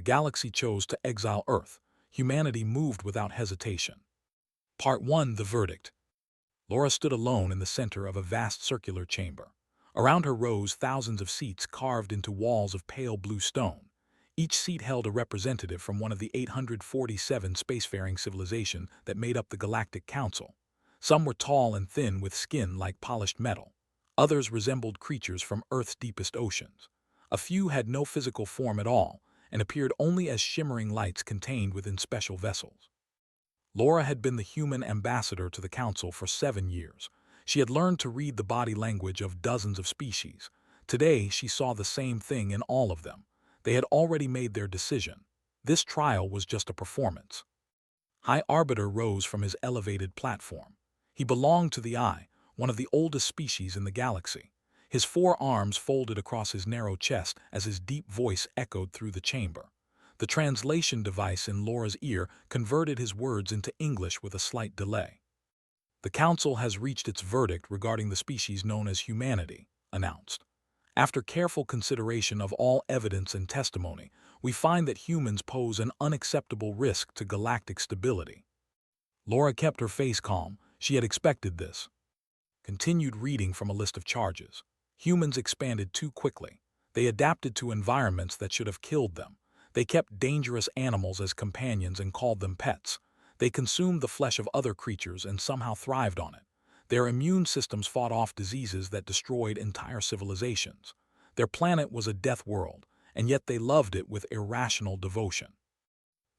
galaxy chose to exile Earth. Humanity moved without hesitation. Part 1: The Verdict. Laura stood alone in the center of a vast circular chamber. Around her rose thousands of seats carved into walls of pale blue stone. Each seat held a representative from one of the 847 spacefaring civilizations that made up the Galactic Council. Some were tall and thin with skin like polished metal. Others resembled creatures from Earth's deepest oceans. A few had no physical form at all and appeared only as shimmering lights contained within special vessels. Laura had been the human ambassador to the Council for 7 years. She had learned to read the body language of dozens of species. Today, she saw the same thing in all of them. They had already made their decision. This trial was just a performance. High Arbiter rose from his elevated platform. He belonged to the Eye, one of the oldest species in the galaxy. His 4 arms folded across his narrow chest as his deep voice echoed through the chamber. The translation device in Laura's ear converted his words into English with a slight delay. "The Council has reached its verdict regarding the species known as humanity," announced. "After careful consideration of all evidence and testimony, we find that humans pose an unacceptable risk to galactic stability." Laura kept her face calm. She had expected this. Continued reading from a list of charges. Humans expanded too quickly. They adapted to environments that should have killed them. They kept dangerous animals as companions and called them pets. They consumed the flesh of other creatures and somehow thrived on it. Their immune systems fought off diseases that destroyed entire civilizations. Their planet was a death world, and yet they loved it with irrational devotion.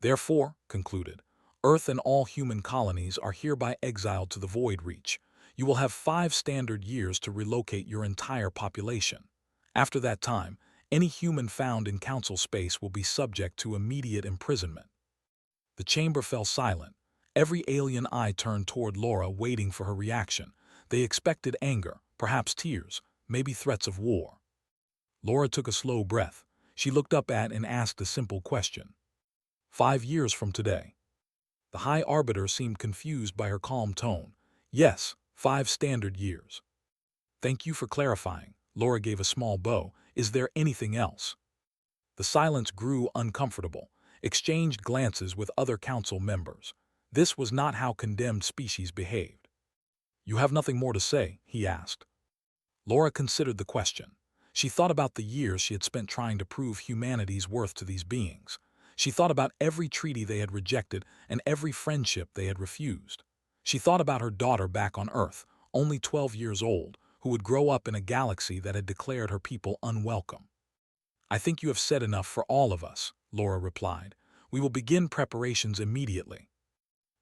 "Therefore," concluded, "Earth and all human colonies are hereby exiled to the Void Reach. You will have 5 standard years to relocate your entire population. After that time, any human found in Council space will be subject to immediate imprisonment." The chamber fell silent. Every alien eye turned toward Laura, waiting for her reaction. They expected anger, perhaps tears, maybe threats of war. Laura took a slow breath. She looked up at and asked a simple question. 5 years from today. The High Arbiter seemed confused by her calm tone. "Yes, 5 standard years." "Thank you for clarifying." Laura gave a small bow. "Is there anything else?" The silence grew uncomfortable. Exchanged glances with other council members. This was not how condemned species behaved. "You have nothing more to say?" he asked. Laura considered the question. She thought about the years she had spent trying to prove humanity's worth to these beings. She thought about every treaty they had rejected and every friendship they had refused. She thought about her daughter back on Earth, only 12 years old, who would grow up in a galaxy that had declared her people unwelcome. "I think you have said enough for all of us," Laura replied. "We will begin preparations immediately."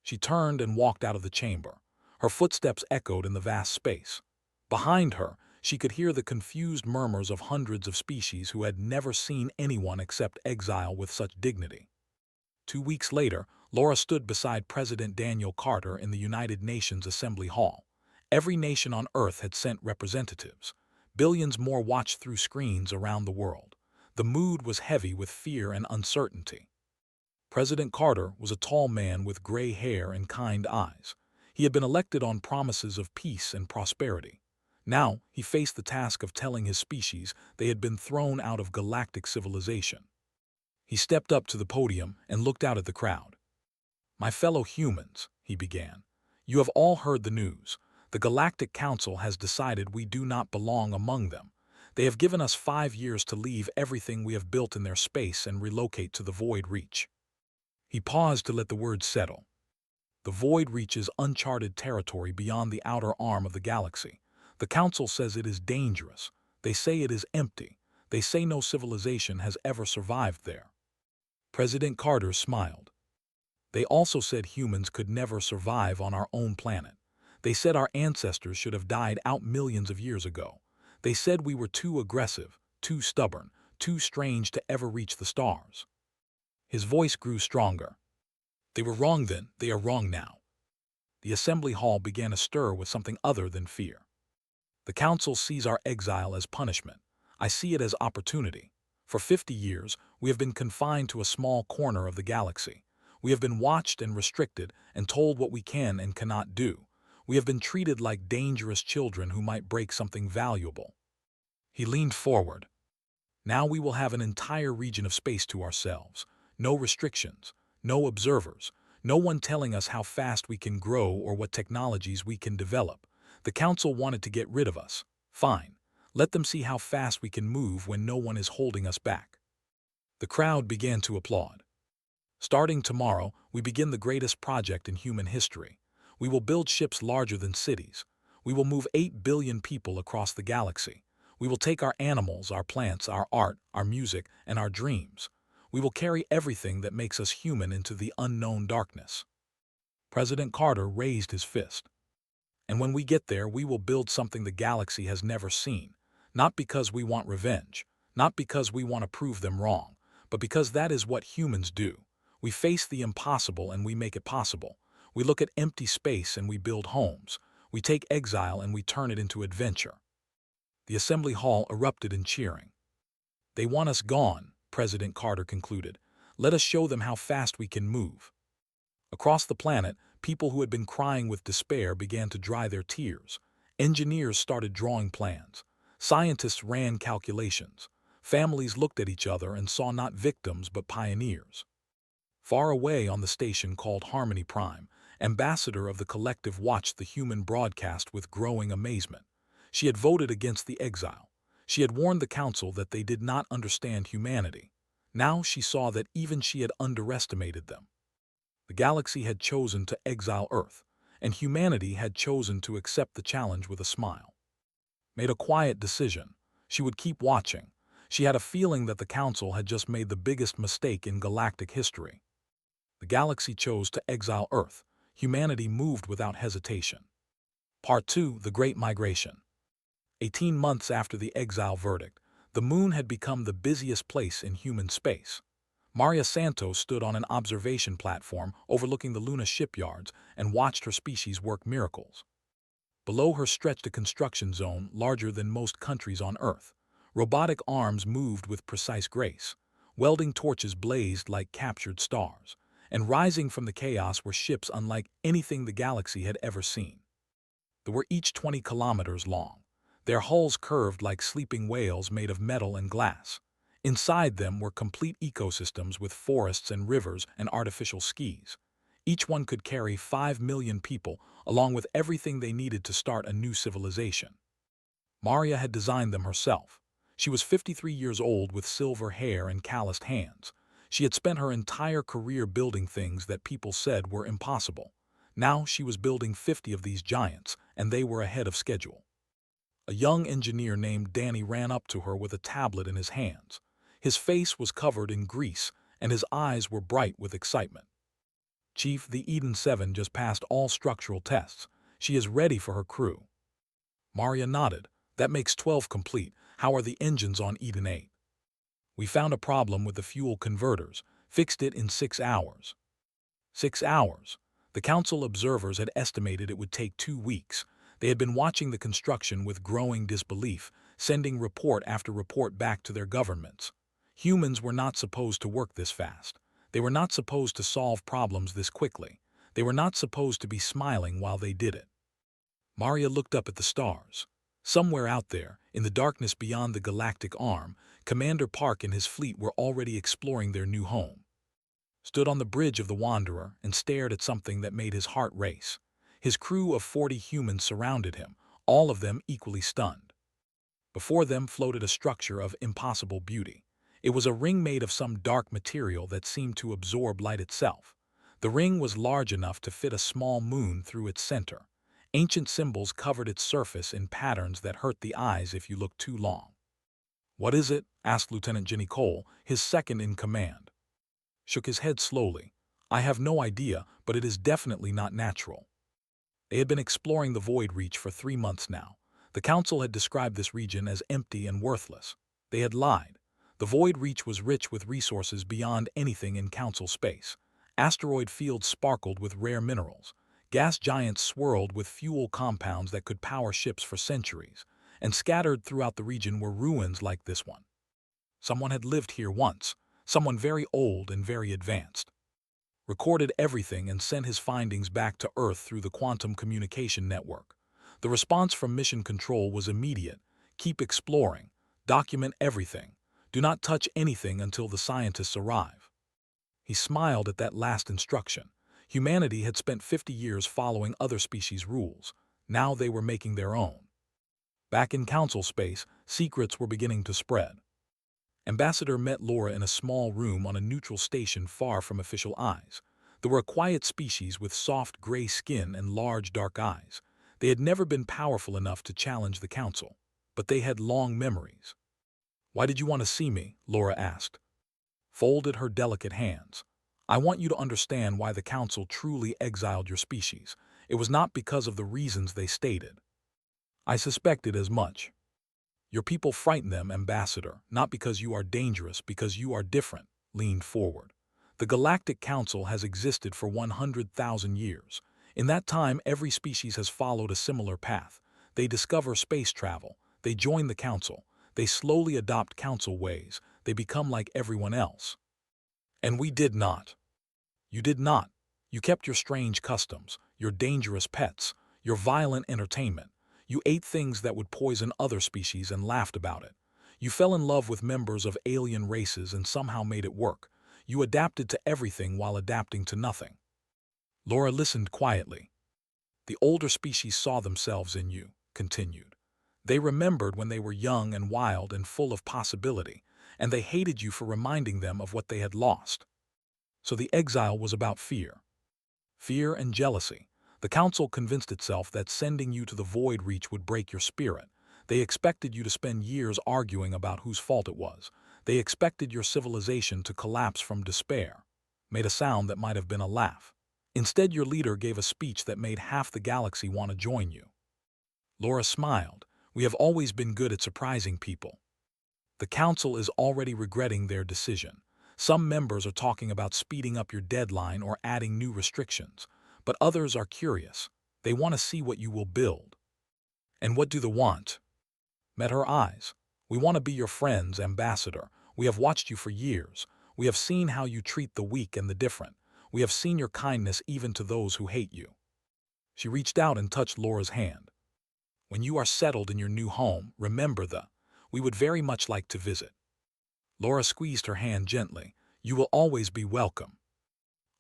She turned and walked out of the chamber. Her footsteps echoed in the vast space. Behind her, she could hear the confused murmurs of hundreds of species who had never seen anyone except Exile with such dignity. 2 weeks later, Laura stood beside President Daniel Carter in the United Nations Assembly Hall. Every nation on Earth had sent representatives. Billions more watched through screens around the world. The mood was heavy with fear and uncertainty. President Carter was a tall man with gray hair and kind eyes. He had been elected on promises of peace and prosperity. Now, he faced the task of telling his species they had been thrown out of galactic civilization. He stepped up to the podium and looked out at the crowd. "My fellow humans," he began, "you have all heard the news. The Galactic Council has decided we do not belong among them. They have given us 5 years to leave everything we have built in their space and relocate to the Void Reach." He paused to let the words settle. The Void Reach is uncharted territory beyond the outer arm of the galaxy. The Council says it is dangerous. They say it is empty. They say no civilization has ever survived there. President Carter smiled. "They also said humans could never survive on our own planet. They said our ancestors should have died out millions of years ago. They said we were too aggressive, too stubborn, too strange to ever reach the stars." His voice grew stronger. "They were wrong then, they are wrong now." The assembly hall began to stir with something other than fear. "The Council sees our exile as punishment. I see it as opportunity. For 50 years, we have been confined to a small corner of the galaxy. We have been watched and restricted and told what we can and cannot do. We have been treated like dangerous children who might break something valuable." He leaned forward. "Now we will have an entire region of space to ourselves. no restrictions, no observers, no one telling us how fast we can grow or what technologies we can develop. The council wanted to get rid of us. Fine. Let them see how fast we can move when no one is holding us back. The crowd began to applaud. Starting tomorrow, we begin the greatest project in human history. We will build ships larger than cities. We will move 8 billion people across the galaxy. We will take our animals, our plants, our art, our music, and our dreams. We will carry everything that makes us human into the unknown darkness. President Carter raised his fist. And when we get there, we will build something the galaxy has never seen. Not because we want revenge, not because we want to prove them wrong, but because that is what humans do. We face the impossible and we make it possible. We look at empty space and we build homes. We take exile and we turn it into adventure. The assembly hall erupted in cheering. They want us gone, President Carter concluded. Let us show them how fast we can move. Across the planet, people who had been crying with despair began to dry their tears. Engineers started drawing plans. Scientists ran calculations. Families looked at each other and saw not victims but pioneers. Far away on the station called Harmony Prime, ambassador of the collective watched the human broadcast with growing amazement. She had voted against the exile. She had warned the council that they did not understand humanity. Now she saw that even she had underestimated them. The galaxy had chosen to exile Earth, and humanity had chosen to accept the challenge with a smile. Made a quiet decision. She would keep watching. She had a feeling that the council had just made the biggest mistake in galactic history. The galaxy chose to exile Earth. Humanity moved without hesitation. Part 2: The Great Migration. 18 months after the exile verdict, the moon had become the busiest place in human space. Maria Santos stood on an observation platform overlooking the Luna shipyards and watched her species work miracles. Below her stretched a construction zone larger than most countries on Earth. Robotic arms moved with precise grace. Welding torches blazed like captured stars. And rising from the chaos were ships unlike anything the galaxy had ever seen. They were each 20 kilometers long. Their hulls curved like sleeping whales made of metal and glass. Inside them were complete ecosystems with forests and rivers and artificial skis. Each one could carry 5 million people, along with everything they needed to start a new civilization. Maria had designed them herself. She was 53 years old with silver hair and calloused hands. She had spent her entire career building things that people said were impossible. Now she was building 50 of these giants, and they were ahead of schedule. A young engineer named Danny ran up to her with a tablet in his hands. His face was covered in grease, and his eyes were bright with excitement. Chief, the Eden 7 just passed all structural tests. She is ready for her crew. Maria nodded. That makes 12 complete. How are the engines on Eden 8? We found a problem with the fuel converters, fixed it in 6 hours. 6 hours. The council observers had estimated it would take 2 weeks. They had been watching the construction with growing disbelief, sending report after report back to their governments. Humans were not supposed to work this fast. They were not supposed to solve problems this quickly. They were not supposed to be smiling while they did it. Maria looked up at the stars. Somewhere out there, in the darkness beyond the galactic arm, Commander Park and his fleet were already exploring their new home. Stood on the bridge of the Wanderer and stared at something that made his heart race. His crew of 40 humans surrounded him, all of them equally stunned. Before them floated a structure of impossible beauty. It was a ring made of some dark material that seemed to absorb light itself. The ring was large enough to fit a small moon through its center. Ancient symbols covered its surface in patterns that hurt the eyes if you looked too long. "What is it?" asked Lieutenant Jenny Cole, his second in command. Shook his head slowly. "I have no idea, but it is definitely not natural." They had been exploring the Void Reach for 3 months now. The Council had described this region as empty and worthless. They had lied. The Void Reach was rich with resources beyond anything in Council space. Asteroid fields sparkled with rare minerals. Gas giants swirled with fuel compounds that could power ships for centuries. And scattered throughout the region were ruins like this one. Someone had lived here once, someone very old and very advanced. Recorded everything and sent his findings back to Earth through the quantum communication network. The response from Mission Control was immediate. Keep exploring. Document everything. Do not touch anything until the scientists arrive. He smiled at that last instruction. Humanity had spent 50 years following other species' rules. Now they were making their own. Back in council space, secrets were beginning to spread. Ambassador met Laura in a small room on a neutral station far from official eyes. They were a quiet species with soft gray skin and large dark eyes. They had never been powerful enough to challenge the council, but they had long memories. "Why did you want to see me?" Laura asked. Folded her delicate hands. "I want you to understand why the council truly exiled your species. It was not because of the reasons they stated. I suspected as much. Your people frighten them, Ambassador, not because you are dangerous, because you are different," leaned forward. "The Galactic Council has existed for 100,000 years. In that time, every species has followed a similar path. They discover space travel. They join the Council. They slowly adopt Council ways. They become like everyone else. And we did not. You did not. You kept your strange customs, your dangerous pets, your violent entertainment. You ate things that would poison other species and laughed about it. You fell in love with members of alien races and somehow made it work. You adapted to everything while adapting to nothing." Laura listened quietly. "The older species saw themselves in you," continued. "They remembered when they were young and wild and full of possibility, and they hated you for reminding them of what they had lost. So the exile was about fear. Fear and jealousy. The council convinced itself that sending you to the void reach would break your spirit. They expected you to spend years arguing about whose fault it was. They expected your civilization to collapse from despair." Made a sound that might have been a laugh. "Instead, your leader gave a speech that made half the galaxy want to join you." Laura smiled. "We have always been good at surprising people. The council is already regretting their decision. Some members are talking about speeding up your deadline or adding new restrictions, but others are curious. They want to see what you will build." "And what do they want?" Met her eyes. "We want to be your friends, Ambassador. We have watched you for years. We have seen how you treat the weak and the different. We have seen your kindness even to those who hate you." She reached out and touched Laura's hand. "When you are settled in your new home, remember we would very much like to visit." Laura squeezed her hand gently. "You will always be welcome."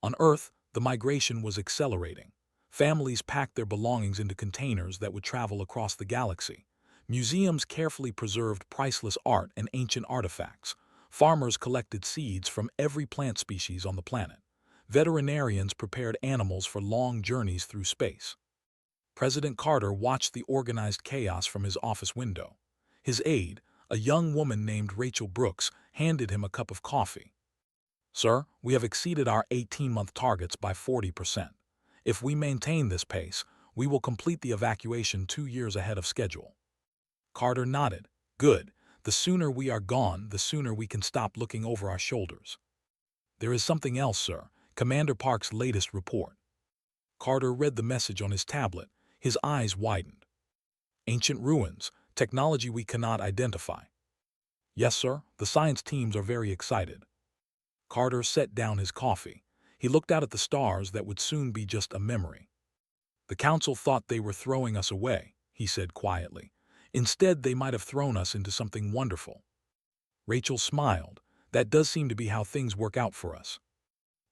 On Earth, the migration was accelerating. Families packed their belongings into containers that would travel across the galaxy. Museums carefully preserved priceless art and ancient artifacts. Farmers collected seeds from every plant species on the planet. Veterinarians prepared animals for long journeys through space. President Carter watched the organized chaos from his office window. His aide, a young woman named Rachel Brooks, handed him a cup of coffee. "Sir, we have exceeded our 18-month targets by 40%. If we maintain this pace, we will complete the evacuation 2 years ahead of schedule." Carter nodded. "Good. The sooner we are gone, the sooner we can stop looking over our shoulders." "There is something else, sir. Commander Park's latest report." Carter read the message on his tablet. His eyes widened. "Ancient ruins. Technology we cannot identify." "Yes, sir. The science teams are very excited." Carter set down his coffee. He looked out at the stars that would soon be just a memory. "The council thought they were throwing us away," he said quietly. "Instead, they might have thrown us into something wonderful." Rachel smiled. "That does seem to be how things work out for us."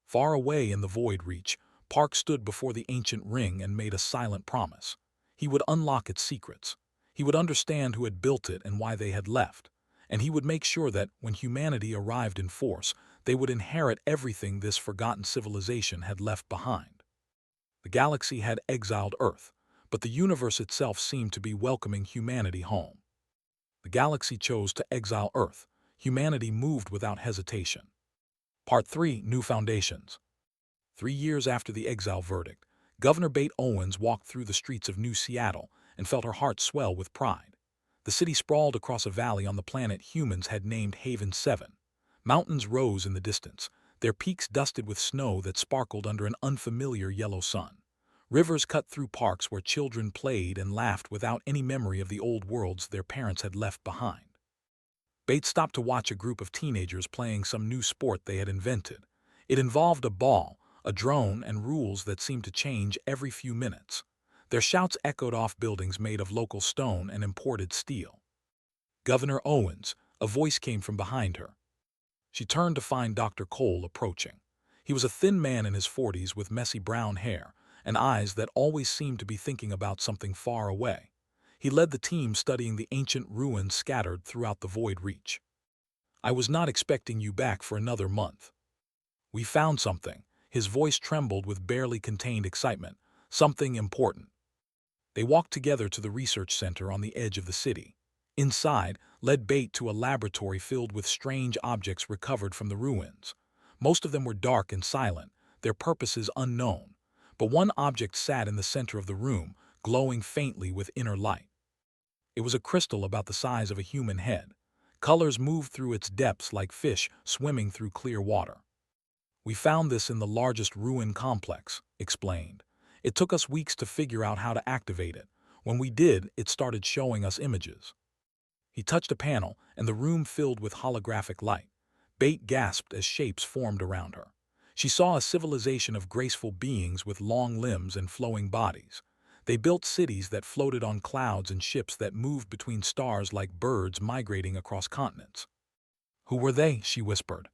Far away in the void reach, Park stood before the ancient ring and made a silent promise. He would unlock its secrets. He would understand who had built it and why they had left. And he would make sure that, when humanity arrived in force, they would inherit everything this forgotten civilization had left behind. The galaxy had exiled Earth, but the universe itself seemed to be welcoming humanity home. The galaxy chose to exile Earth. Humanity moved without hesitation. Part 3: New Foundations. 3 years after the exile verdict, Governor Bate Owens walked through the streets of New Seattle and felt her heart swell with pride. The city sprawled across a valley on the planet humans had named Haven 7. Mountains rose in the distance, their peaks dusted with snow that sparkled under an unfamiliar yellow sun. Rivers cut through parks where children played and laughed without any memory of the old worlds their parents had left behind. Bates stopped to watch a group of teenagers playing some new sport they had invented. It involved a ball, a drone, and rules that seemed to change every few minutes. Their shouts echoed off buildings made of local stone and imported steel. "Governor Owens," a voice came from behind her. She turned to find Dr. Cole approaching. He was a thin man in his 40s with messy brown hair and eyes that always seemed to be thinking about something far away. He led the team studying the ancient ruins scattered throughout the Void Reach. "I was not expecting you back for another month. We found something." His voice trembled with barely contained excitement. "Something important." They walked together to the research center on the edge of the city. Inside, led Bait to a laboratory filled with strange objects recovered from the ruins. Most of them were dark and silent, their purposes unknown. But one object sat in the center of the room, glowing faintly with inner light. It was a crystal about the size of a human head. Colors moved through its depths like fish swimming through clear water. "We found this in the largest ruin complex," explained. "It took us weeks to figure out how to activate it. When we did, it started showing us images." He touched a panel, and the room filled with holographic light. Bait gasped as shapes formed around her. She saw a civilization of graceful beings with long limbs and flowing bodies. They built cities that floated on clouds and ships that moved between stars like birds migrating across continents. "Who were they?" she whispered.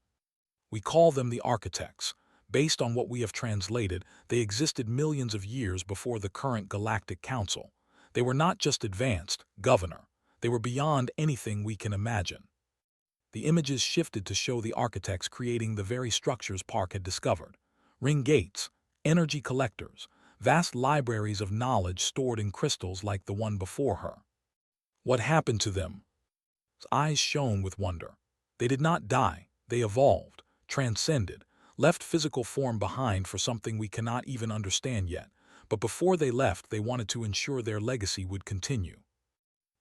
"We call them the architects. Based on what we have translated, they existed millions of years before the current Galactic Council. They were not just advanced, Governor. They were beyond anything we can imagine." The images shifted to show the architects creating the very structures Park had discovered. Ring gates, energy collectors, vast libraries of knowledge stored in crystals like the one before her. "What happened to them?" His eyes shone with wonder. "They did not die. They evolved, transcended, left physical form behind for something we cannot even understand yet. But before they left, they wanted to ensure their legacy would continue."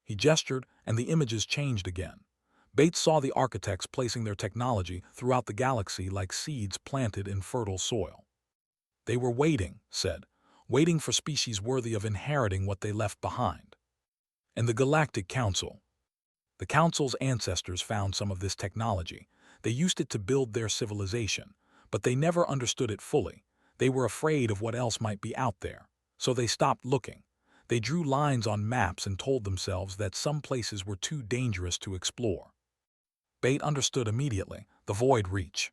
He gestured, and the images changed again. Bates saw the architects placing their technology throughout the galaxy like seeds planted in fertile soil. "They were waiting," said, "waiting for species worthy of inheriting what they left behind." And the Galactic Council. The Council's ancestors found some of this technology. They used it to build their civilization, but they never understood it fully. They were afraid of what else might be out there, so they stopped looking. They drew lines on maps and told themselves that some places were too dangerous to explore. Bait understood immediately: the Void Reach.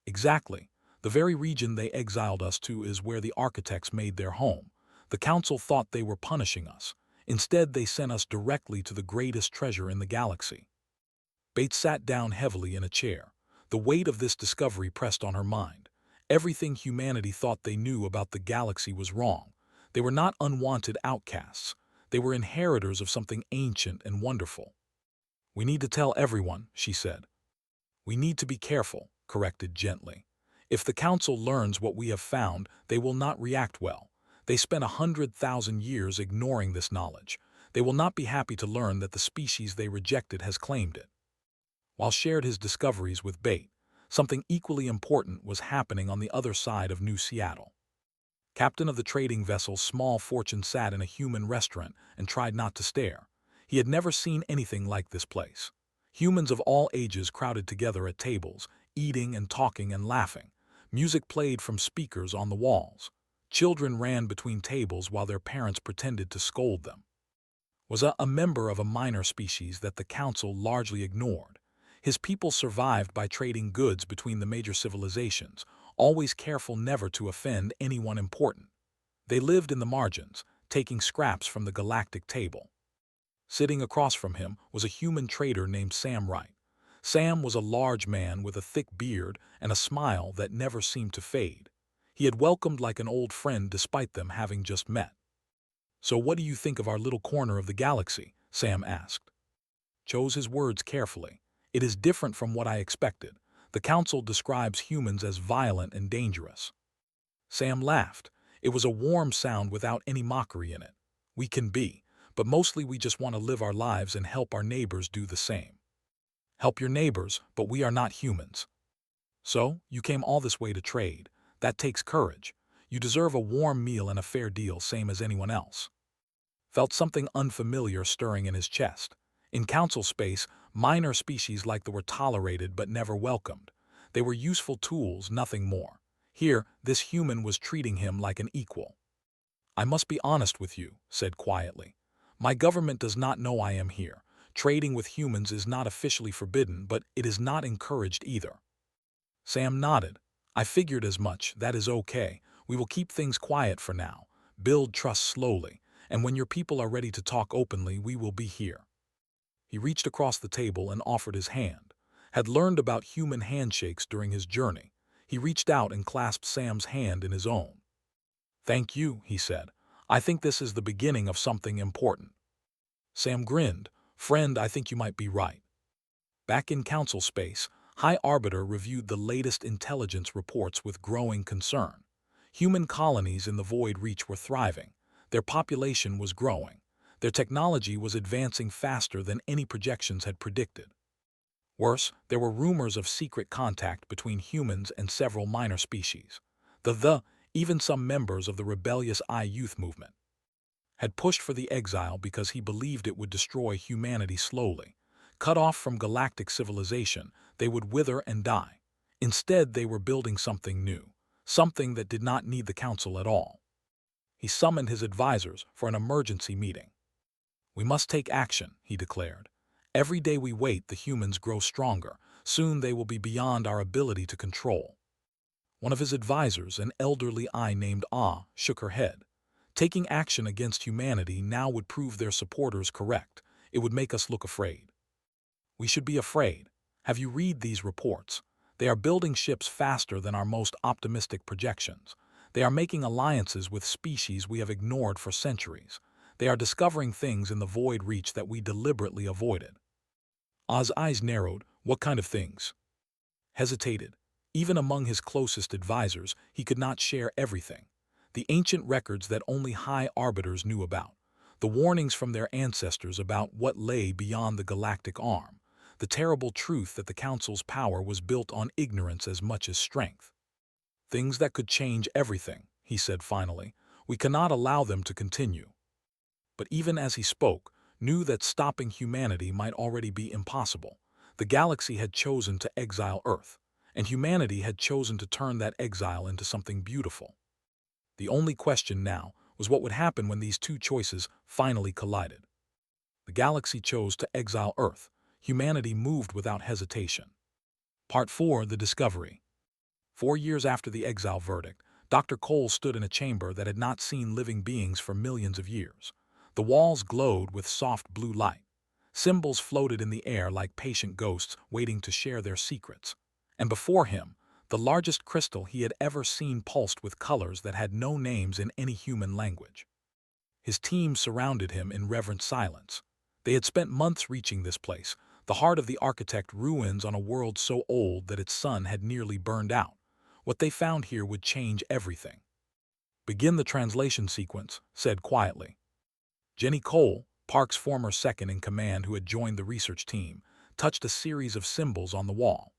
"Exactly. The very region they exiled us to is where the architects made their home. The Council thought they were punishing us. Instead, they sent us directly to the greatest treasure in the galaxy." Bates sat down heavily in a chair. The weight of this discovery pressed on her mind. Everything humanity thought they knew about the galaxy was wrong. They were not unwanted outcasts. They were inheritors of something ancient and wonderful. "We need to tell everyone," she said. "We need to be careful," corrected gently. "If the Council learns what we have found, they will not react well. They spent 100,000 years ignoring this knowledge. They will not be happy to learn that the species they rejected has claimed it." While shared his discoveries with Bait, something equally important was happening on the other side of New Seattle. Captain of the trading vessel's small fortune sat in a human restaurant and tried not to stare. He had never seen anything like this place. Humans of all ages crowded together at tables, eating and talking and laughing. Music played from speakers on the walls. Children ran between tables while their parents pretended to scold them. Was a member of a minor species that the Council largely ignored. His people survived by trading goods between the major civilizations, always careful never to offend anyone important. They lived in the margins, taking scraps from the galactic table. Sitting across from him was a human trader named Sam Wright. Sam was a large man with a thick beard and a smile that never seemed to fade. He had welcomed like an old friend despite them having just met. "So what do you think of our little corner of the galaxy?" Sam asked. Chose his words carefully. "It is different from what I expected. The Council describes humans as violent and dangerous." Sam laughed. It was a warm sound without any mockery in it. "We can be, but mostly we just want to live our lives and help our neighbors do the same." "Help your neighbors, but we are not humans." "So, you came all this way to trade. That takes courage. You deserve a warm meal and a fair deal, same as anyone else." Felt something unfamiliar stirring in his chest. In Council space, minor species like them were tolerated but never welcomed. They were useful tools, nothing more. Here, this human was treating him like an equal. "I must be honest with you," said quietly. "My government does not know I am here. Trading with humans is not officially forbidden, but it is not encouraged either." Sam nodded. I figured as much. That is okay. We will keep things quiet for now, build trust slowly, and when your people are ready to talk openly, we will be here." He reached across the table and offered his hand. Had learned about human handshakes during his journey. He reached out and clasped Sam's hand in his own. "Thank you," he said. "I think this is the beginning of something important." Sam grinned. "Friend, I think you might be right." Back in council space, High Arbiter reviewed the latest intelligence reports with growing concern. Human colonies in the Void Reach were thriving. Their population was growing. Their technology was advancing faster than any projections had predicted. Worse, there were rumors of secret contact between humans and several minor species. Even some members of the rebellious I-Youth movement had pushed for the Exile because he believed it would destroy humanity slowly. Cut off from galactic civilization, they would wither and die. Instead, they were building something new, something that did not need the council at all. He summoned his advisors for an emergency meeting. "We must take action," he declared. "Every day we wait, the humans grow stronger. Soon they will be beyond our ability to control." One of his advisors, an elderly eye named Ah, shook her head. Taking action against humanity now would prove their supporters correct. It would make us look afraid. "We should be afraid. Have you read these reports? They are building ships faster than our most optimistic projections. They are making alliances with species we have ignored for centuries. They are discovering things in the Void Reach that we deliberately avoided." Ah's eyes narrowed. "What kind of things?" Hesitated. Even among his closest advisors, he could not share everything. The ancient records that only High Arbiters knew about. The warnings from their ancestors about what lay beyond the galactic arm. The terrible truth that the Council's power was built on ignorance as much as strength. "Things that could change everything," he said finally. "We cannot allow them to continue." But even as he spoke, knew that stopping humanity might already be impossible. The galaxy had chosen to exile Earth, and humanity had chosen to turn that exile into something beautiful. The only question now was what would happen when these two choices finally collided. The galaxy chose to exile Earth. Humanity moved without hesitation. Part 4: The Discovery. 4 years after the exile verdict, Dr. Cole stood in a chamber that had not seen living beings for millions of years. The walls glowed with soft blue light. Symbols floated in the air like patient ghosts waiting to share their secrets. And before him, the largest crystal he had ever seen pulsed with colors that had no names in any human language. His team surrounded him in reverent silence. They had spent months reaching this place, the heart of the architect ruins on a world so old that its sun had nearly burned out. What they found here would change everything. "Begin the translation sequence," said quietly. Jenny Cole, Park's former second-in-command who had joined the research team, touched a series of symbols on the wall.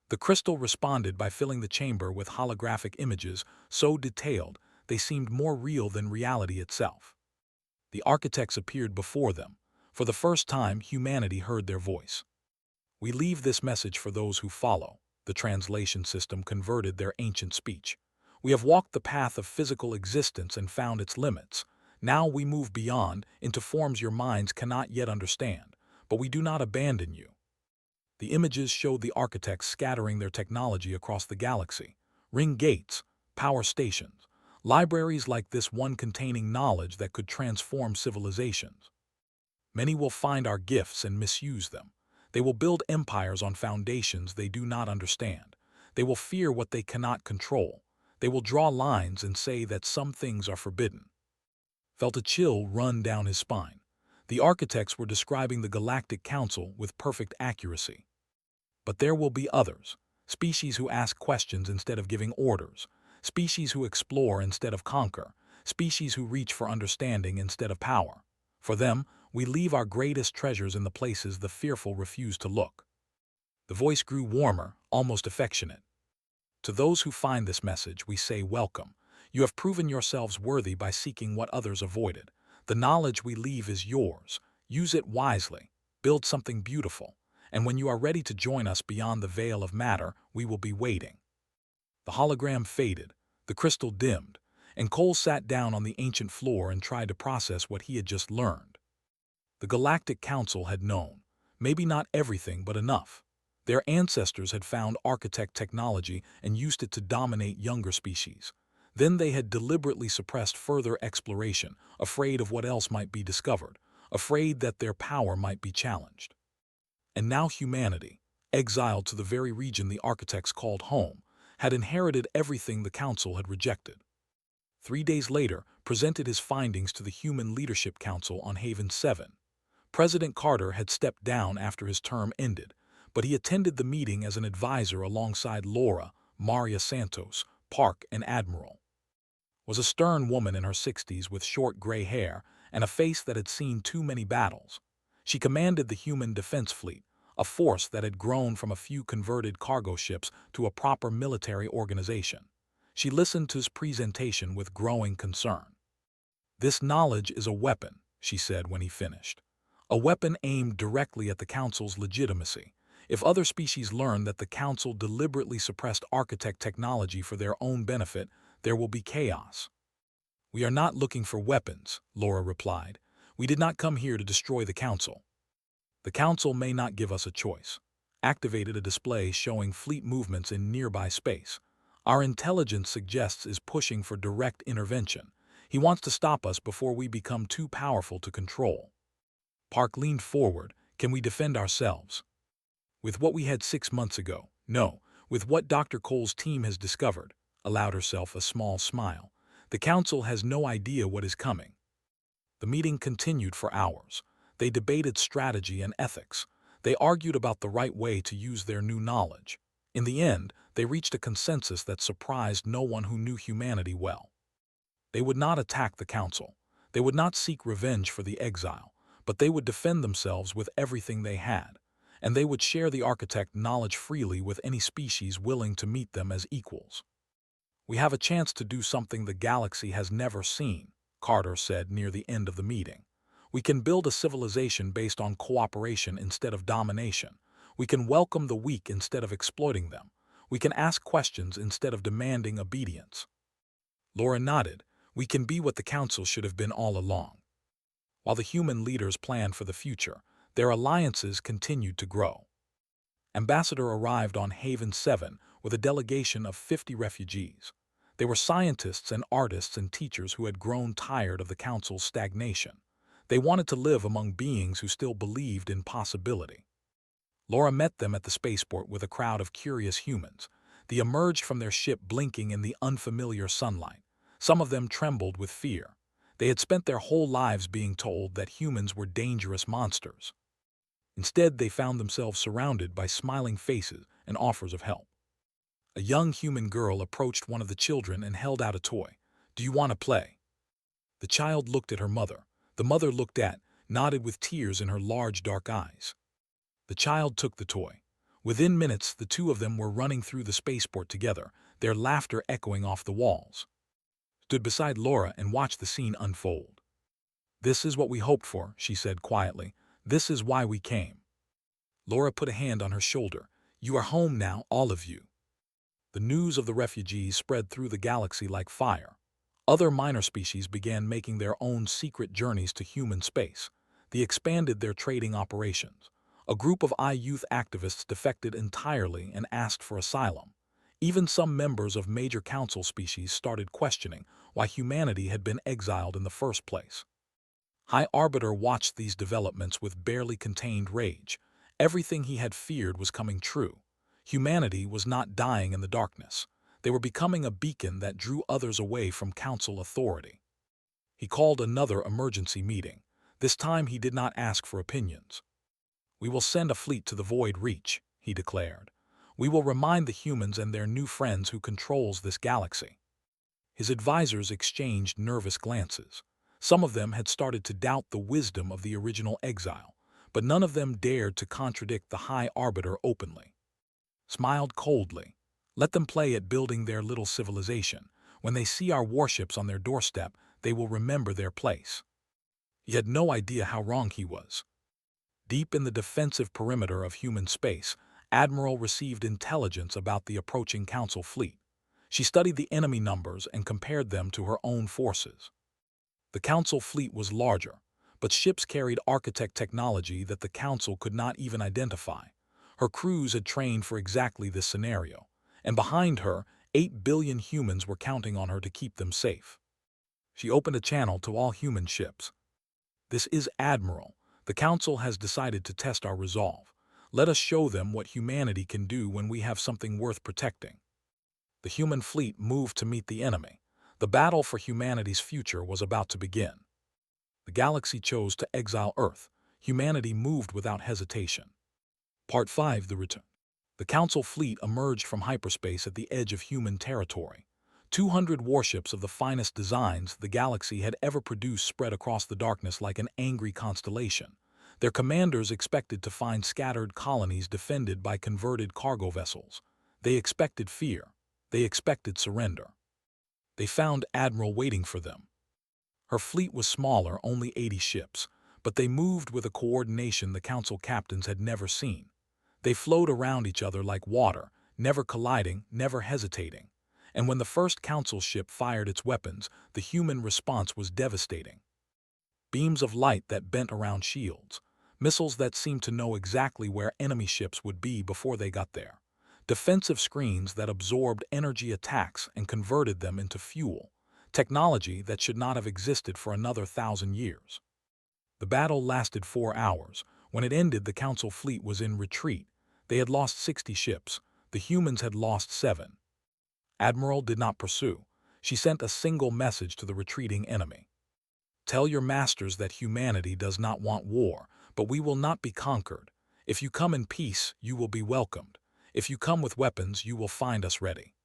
The crystal responded by filling the chamber with holographic images so detailed they seemed more real than reality itself. The architects appeared before them. For the first time, humanity heard their voice. "We leave this message for those who follow." The translation system converted their ancient speech. "We have walked the path of physical existence and found its limits. Now we move beyond, into forms your minds cannot yet understand, but we do not abandon you." The images showed the architects scattering their technology across the galaxy. Ring gates, power stations, libraries like this one containing knowledge that could transform civilizations. "Many will find our gifts and misuse them. They will build empires on foundations they do not understand. They will fear what they cannot control. They will draw lines and say that some things are forbidden." Felt a chill run down his spine. The architects were describing the Galactic Council with perfect accuracy. But there will be others, species who ask questions instead of giving orders, species who explore instead of conquer, species who reach for understanding instead of power. For them, we leave our greatest treasures in the places the fearful refuse to look. The voice grew warmer, almost affectionate. "To those who find this message, we say welcome. You have proven yourselves worthy by seeking what others avoided. The knowledge we leave is yours. Use it wisely. Build something beautiful. And when you are ready to join us beyond the veil of matter, we will be waiting." The hologram faded, the crystal dimmed, and Cole sat down on the ancient floor and tried to process what he had just learned. The Galactic Council had known. Maybe not everything, but enough. Their ancestors had found architect technology and used it to dominate younger species. Then they had deliberately suppressed further exploration, afraid of what else might be discovered, afraid that their power might be challenged. And now humanity, exiled to the very region the architects called home, had inherited everything the Council had rejected. 3 days later, presented his findings to the Human Leadership Council on Haven 7. President Carter had stepped down after his term ended, but he attended the meeting as an advisor alongside Laura, Maria Santos, Park, and Admiral. Was a stern woman in her 60s with short gray hair and a face that had seen too many battles. She commanded the Human Defense Fleet, a force that had grown from a few converted cargo ships to a proper military organization. She listened to his presentation with growing concern. "This knowledge is a weapon," she said when he finished. "A weapon aimed directly at the Council's legitimacy. If other species learn that the Council deliberately suppressed architect technology for their own benefit, there will be chaos." "We are not looking for weapons," Laura replied. "We did not come here to destroy the Council." "The Council may not give us a choice." Activated a display showing fleet movements in nearby space. "Our intelligence suggests is pushing for direct intervention. He wants to stop us before we become too powerful to control." Park leaned forward. "Can we defend ourselves?" "With what we had 6 months ago, no. With what Dr. Cole's team has discovered," allowed herself a small smile. "The Council has no idea what is coming." The meeting continued for hours. They debated strategy and ethics. They argued about the right way to use their new knowledge. In the end, they reached a consensus that surprised no one who knew humanity well. They would not attack the Council. They would not seek revenge for the exile, but they would defend themselves with everything they had, and they would share the architect knowledge freely with any species willing to meet them as equals. "We have a chance to do something the galaxy has never seen," Carter said near the end of the meeting. "We can build a civilization based on cooperation instead of domination. We can welcome the weak instead of exploiting them. We can ask questions instead of demanding obedience." Laura nodded. "We can be what the Council should have been all along." While the human leaders planned for the future, their alliances continued to grow. Ambassador arrived on Haven 7 with a delegation of 50 refugees. They were scientists and artists and teachers who had grown tired of the Council's stagnation. They wanted to live among beings who still believed in possibility. Laura met them at the spaceport with a crowd of curious humans. They emerged from their ship blinking in the unfamiliar sunlight. Some of them trembled with fear. They had spent their whole lives being told that humans were dangerous monsters. Instead, they found themselves surrounded by smiling faces and offers of help. A young human girl approached one of the children and held out a toy. "Do you want to play?" The child looked at her mother. The mother looked at, nodded with tears in her large dark eyes. The child took the toy. Within minutes, the two of them were running through the spaceport together, their laughter echoing off the walls. Stood beside Laura and watched the scene unfold. "This is what we hoped for," she said quietly. "This is why we came." Laura put a hand on her shoulder. "You are home now, all of you." The news of the refugees spread through the galaxy like fire. Other minor species began making their own secret journeys to human space. They expanded their trading operations. A group of youth activists defected entirely and asked for asylum. Even some members of major council species started questioning why humanity had been exiled in the first place. High Arbiter watched these developments with barely contained rage. Everything he had feared was coming true. Humanity was not dying in the darkness. They were becoming a beacon that drew others away from council authority. He called another emergency meeting. This time he did not ask for opinions. "We will send a fleet to the Void Reach," he declared. "We will remind the humans and their new friends who controls this galaxy." His advisors exchanged nervous glances. Some of them had started to doubt the wisdom of the original exile, but none of them dared to contradict the High Arbiter openly. Smiled coldly. "Let them play at building their little civilization. When they see our warships on their doorstep, they will remember their place." He had no idea how wrong he was. Deep in the defensive perimeter of human space, Admiral received intelligence about the approaching Council fleet. She studied the enemy numbers and compared them to her own forces. The Council fleet was larger, but ships carried architect technology that the Council could not even identify. Her crews had trained for exactly this scenario, and behind her, 8 billion humans were counting on her to keep them safe. She opened a channel to all human ships. "This is Admiral. The Council has decided to test our resolve. Let us show them what humanity can do when we have something worth protecting." The human fleet moved to meet the enemy. The battle for humanity's future was about to begin. The galaxy chose to exile Earth. Humanity moved without hesitation. Part 5: The Return. The Council fleet emerged from hyperspace at the edge of human territory. 200 warships of the finest designs the galaxy had ever produced spread across the darkness like an angry constellation. Their commanders expected to find scattered colonies defended by converted cargo vessels. They expected fear. They expected surrender. They found Admiral waiting for them. Her fleet was smaller, only 80 ships, but they moved with a coordination the Council captains had never seen. They flowed around each other like water, never colliding, never hesitating. And when the first Council ship fired its weapons, the human response was devastating. Beams of light that bent around shields, missiles that seemed to know exactly where enemy ships would be before they got there, defensive screens that absorbed energy attacks and converted them into fuel, technology that should not have existed for another 1,000 years. The battle lasted 4 hours. When it ended, the Council fleet was in retreat. They had lost 60 ships. The humans had lost 7. Admiral did not pursue. She sent a single message to the retreating enemy. "Tell your masters that humanity does not want war, but we will not be conquered. If you come in peace, you will be welcomed. If you come with weapons, you will find us ready."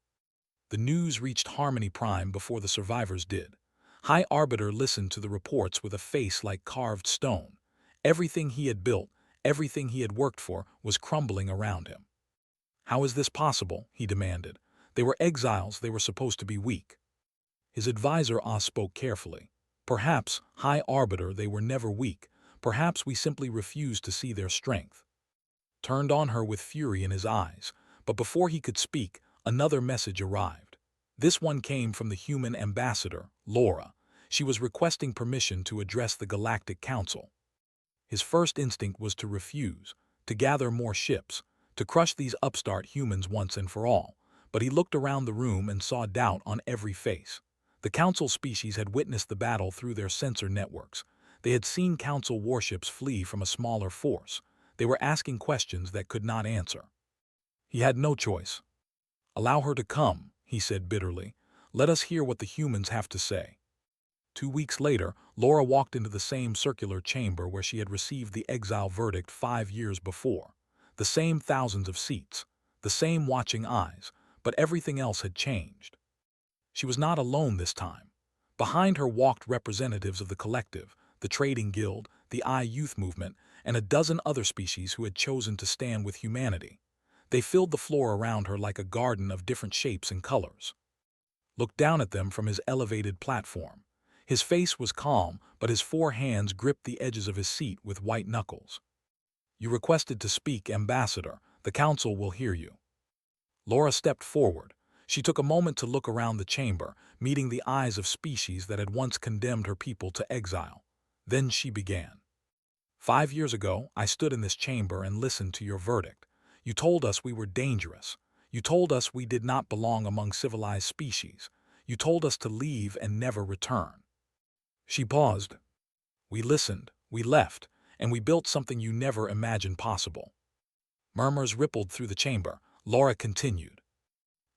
The news reached Harmony Prime before the survivors did. High Arbiter listened to the reports with a face like carved stone. Everything he had built, everything he had worked for, was crumbling around him. "How is this possible?" he demanded. "They were exiles, they were supposed to be weak." His advisor spoke carefully. "Perhaps, High Arbiter, they were never weak. Perhaps we simply refused to see their strength." Turned on her with fury in his eyes, but before he could speak, another message arrived. This one came from the human ambassador, Laura. She was requesting permission to address the Galactic Council. His first instinct was to refuse, to gather more ships, to crush these upstart humans once and for all, but he looked around the room and saw doubt on every face. The Council species had witnessed the battle through their sensor networks. They had seen Council warships flee from a smaller force. They were asking questions that could not answer. He had no choice. "Allow her to come," he said bitterly. "Let us hear what the humans have to say." 2 weeks later, Laura walked into the same circular chamber where she had received the exile verdict 5 years before. The same thousands of seats, the same watching eyes, but everything else had changed. She was not alone this time. Behind her walked representatives of the Collective, the Trading Guild, the Youth Movement, and a dozen other species who had chosen to stand with humanity. They filled the floor around her like a garden of different shapes and colors. Looked down at them from his elevated platform. His face was calm, but his 4 hands gripped the edges of his seat with white knuckles. "You requested to speak, Ambassador. The Council will hear you." Laura stepped forward. She took a moment to look around the chamber, meeting the eyes of species that had once condemned her people to exile. Then she began. "5 years ago, I stood in this chamber and listened to your verdict. You told us we were dangerous. You told us we did not belong among civilized species. You told us to leave and never return." She paused. "We listened, we left, and we built something you never imagined possible." Murmurs rippled through the chamber. Laura continued.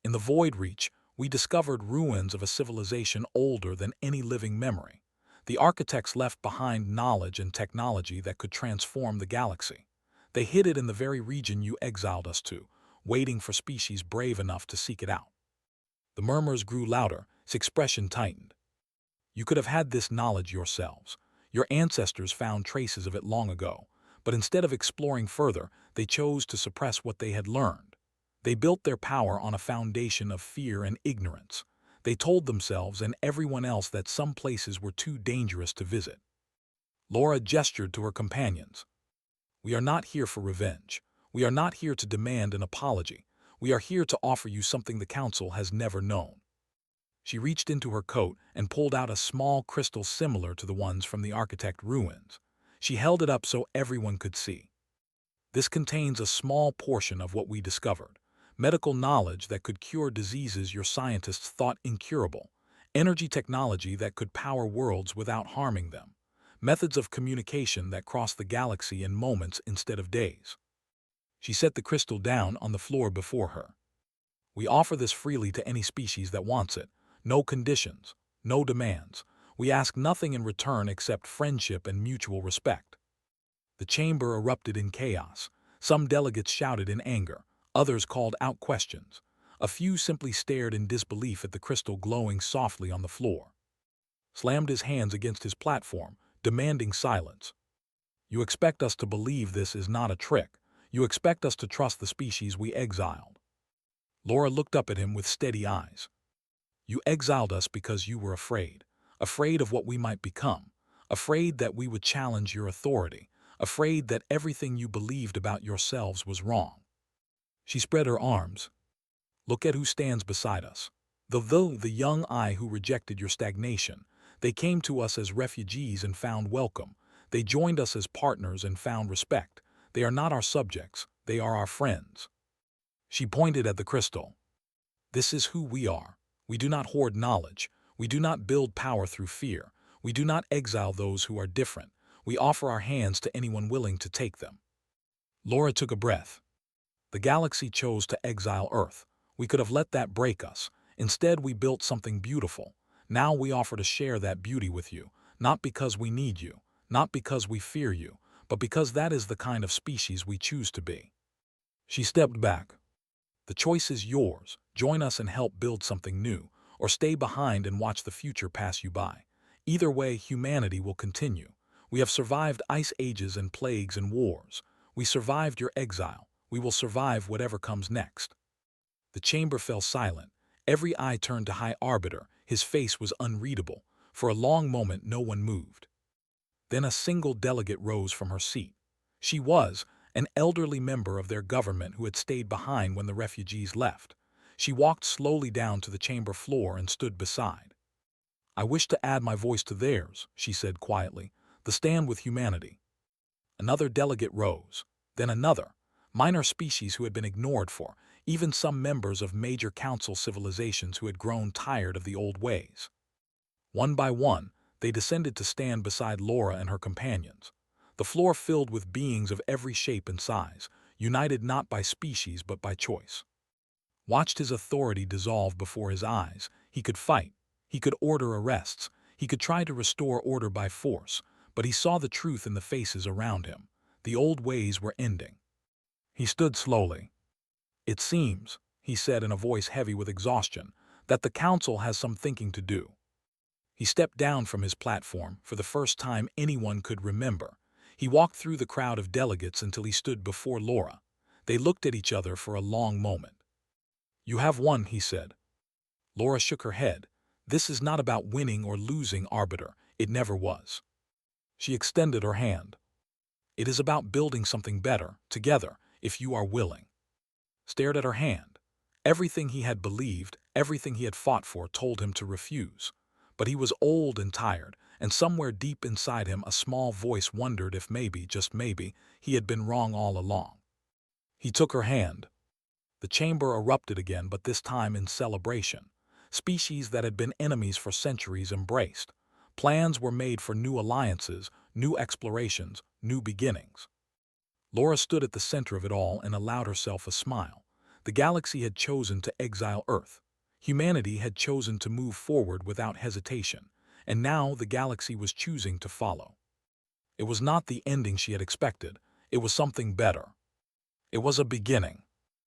"In the Void Reach, we discovered ruins of a civilization older than any living memory. The architects left behind knowledge and technology that could transform the galaxy. They hid it in the very region you exiled us to, waiting for species brave enough to seek it out." The murmurs grew louder. His expression tightened. "You could have had this knowledge yourselves. Your ancestors found traces of it long ago, but instead of exploring further, they chose to suppress what they had learned. They built their power on a foundation of fear and ignorance. They told themselves and everyone else that some places were too dangerous to visit." Laura gestured to her companions. "We are not here for revenge. We are not here to demand an apology. We are here to offer you something the Council has never known." She reached into her coat and pulled out a small crystal similar to the ones from the architect ruins. She held it up so everyone could see. This contains a small portion of what we discovered. Medical knowledge that could cure diseases your scientists thought incurable. Energy technology that could power worlds without harming them. Methods of communication that cross the galaxy in moments instead of days. She set the crystal down on the floor before her. We offer this freely to any species that wants it. No conditions, no demands. We ask nothing in return except friendship and mutual respect. The chamber erupted in chaos. Some delegates shouted in anger. Others called out questions. A few simply stared in disbelief at the crystal glowing softly on the floor. Slammed his hands against his platform, demanding silence. You expect us to believe this is not a trick. You expect us to trust the species we exiled. Laura looked up at him with steady eyes. You exiled us because you were afraid. Afraid of what we might become. Afraid that we would challenge your authority. Afraid that everything you believed about yourselves was wrong. She spread her arms. Look at who stands beside us. Though the young eye who rejected your stagnation, they came to us as refugees and found welcome. They joined us as partners and found respect. They are not our subjects, they are our friends. She pointed at the crystal. This is who we are. We do not hoard knowledge. We do not build power through fear. We do not exile those who are different. We offer our hands to anyone willing to take them. Laura took a breath. The galaxy chose to exile Earth. We could have let that break us. Instead, we built something beautiful. Now we offer to share that beauty with you, not because we need you, not because we fear you, but because that is the kind of species we choose to be. She stepped back. The choice is yours. Join us and help build something new, or stay behind and watch the future pass you by. Either way, humanity will continue. We have survived ice ages and plagues and wars. We survived your exile. We will survive whatever comes next. The chamber fell silent. Every eye turned to High Arbiter. His face was unreadable. For a long moment, no one moved. Then a single delegate rose from her seat. She was an elderly member of their government who had stayed behind when the refugees left. She walked slowly down to the chamber floor and stood beside. I wish to add my voice to theirs, she said quietly, the stand with humanity. Another delegate rose, then another, minor species who had been ignored for, even some members of major council civilizations who had grown tired of the old ways. One by one, they descended to stand beside Laura and her companions. The floor filled with beings of every shape and size, united not by species but by choice. Watched his authority dissolve before his eyes. He could fight. He could order arrests. He could try to restore order by force, but he saw the truth in the faces around him. The old ways were ending. He stood slowly. It seems, he said in a voice heavy with exhaustion, that the council has some thinking to do. He stepped down from his platform for the first time anyone could remember. He walked through the crowd of delegates until he stood before Laura. They looked at each other for a long moment. You have won, he said. Laura shook her head. This is not about winning or losing, Arbiter. It never was. She extended her hand. It is about building something better, together, if you are willing. Stared at her hand. Everything he had believed, everything he had fought for told him to refuse. But he was old and tired, and somewhere deep inside him a small voice wondered if maybe, just maybe, he had been wrong all along. He took her hand. The chamber erupted again, but this time in celebration. Species that had been enemies for centuries embraced. Plans were made for new alliances, new explorations, new beginnings. Laura stood at the center of it all and allowed herself a smile. The galaxy had chosen to exile Earth. Humanity had chosen to move forward without hesitation, and now the galaxy was choosing to follow. It was not the ending she had expected. It was something better. It was a beginning.